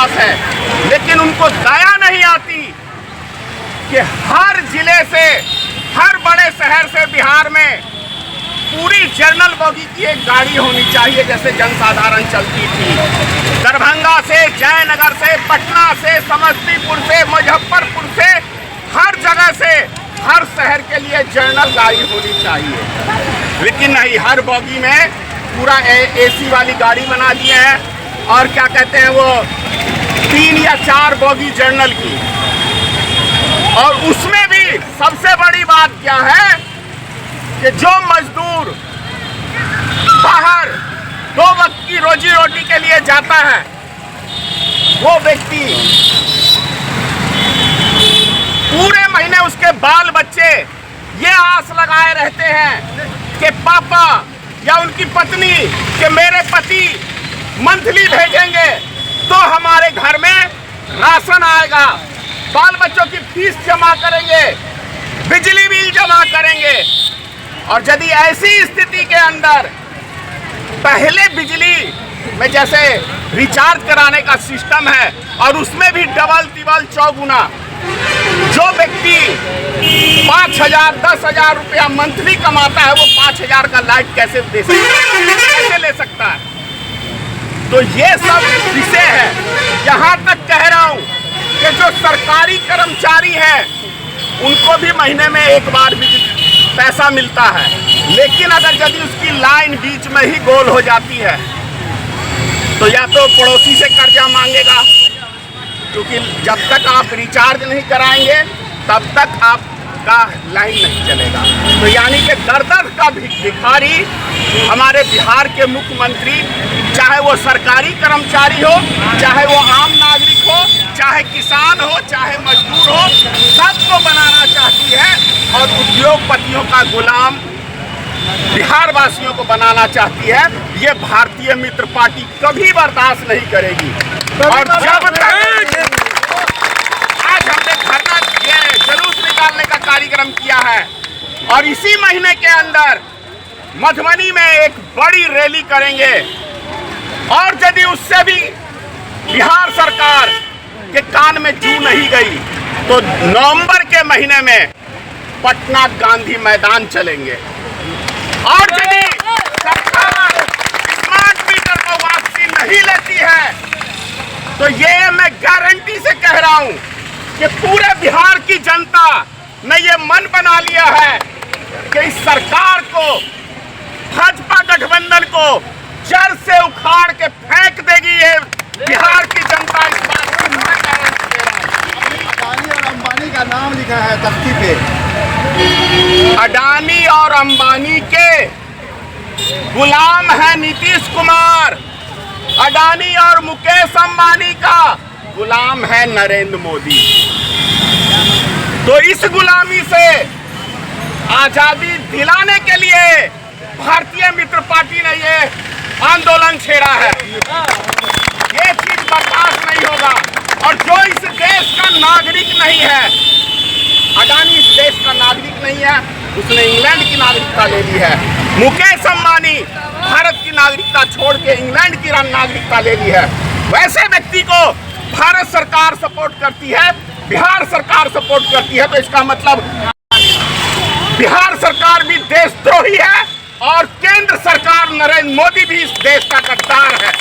पास है, लेकिन उनको दया नहीं आती कि हर जिले से, हर बड़े शहर से बिहार में पूरी जनरल बोगी की एक गाड़ी होनी चाहिए, जैसे जनसाधारण चलती थी। दरभंगा से, जयनगर से, पटना से, समस्तीपुर से, मुजफ्फरपुर से, हर जगह से, हर शहर के लिए जनरल गाड़ी होनी चाहिए। लेकिन नहीं, हर बोगी में पूरा एसी वाली गाड़ी बना दिए हैं और क्या कहते हैं वो 3 या 4 बोगी जनरल की। और उसमें भी सबसे बड़ी बात क्या है कि जो मजदूर बाहर 2 वक्त की रोजी रोटी के लिए जाता है, वो व्यक्ति पूरे महीने उसके बाल बच्चे ये आस लगाए रहते हैं कि पापा या उनकी पत्नी कि मेरे पति मंथली भेजेंगे तो हमारे घर में राशन आएगा, बाल बच्चों की फीस जमा करेंगे, बिजली बिल जमा करेंगे। और यदि ऐसी स्थिति के अंदर पहले बिजली में जैसे रिचार्ज कराने का सिस्टम है और उसमें भी डबल तिबल चौगुना, जो व्यक्ति 5,000 10,000 रुपया मंथली कमाता है वो 5,000 का लाइट कैसे दे सकता है, कैसे ले सकता है? तो ये सब विषय है। यहाँ तक कह रहा हूँ कि जो सरकारी कर्मचारी हैं उनको भी महीने में एक बार पैसा मिलता है, लेकिन अगर यदि उसकी लाइन बीच में ही गोल हो जाती है तो या तो पड़ोसी से कर्जा मांगेगा, क्योंकि जब तक आप रिचार्ज नहीं कराएंगे तब तक आपका लाइन नहीं चलेगा। तो यानी कि दर-दर का भिखारी हमारे बिहार के मुख्यमंत्री, चाहे वो सरकारी कर्मचारी हो, चाहे वो आम नागरिक हो, चाहे किसान हो, चाहे मजदूर हो, सबको बनाना चाहती है और उद्योगपतियों का गुलाम बिहार वासियों को बनाना चाहती है। ये भारतीय मित्र पार्टी कभी बर्दाश्त नहीं करेगी। और जब तक आज हमने धरना, जुलूस निकालने का कार्यक्रम किया है और इसी महीने के अंदर मधुबनी में एक बड़ी रैली करेंगे, और यदि उससे भी बिहार सरकार के कान में जू नहीं गई तो नवंबर के महीने में पटना गांधी मैदान चलेंगे। और यदि सरकार स्मार्ट मीटर को वापसी नहीं लेती है तो ये मैं गारंटी से कह रहा हूं कि पूरे बिहार की जनता ने ये मन बना लिया है कि इस सरकार को, भाजपा गठबंधन को जड़ से उखाड़ के फेंक देगी। ये बिहार की जनता इस बात की मैं गारंटी दे रहा हूं। अडानी और अंबानी का नाम लिखा है तख्ती पे। अडानी और अंबानी के गुलाम है नीतीश कुमार, अडानी और मुकेश अंबानी का गुलाम है नरेंद्र मोदी। तो इस गुलामी से आजादी दिलाने के लिए भारतीय मित्र पार्टी ने ये आंदोलन छेड़ा है। ये चीज बर्दाश्त नहीं होगा। और जो इस देश का नागरिक नहीं है, अडानी इस देश का नागरिक नहीं है, उसने इंग्लैंड की नागरिकता ले ली है। मुकेश अंबानी भारत की नागरिकता छोड़ के इंग्लैंड की नागरिकता ले ली है। वैसे व्यक्ति को भारत सरकार सपोर्ट करती है, बिहार सरकार सपोर्ट करती है, तो इसका मतलब बिहार सरकार भी देशद्रोही है और केंद्र सरकार नरेंद्र मोदी भी इस देश का गद्दार है।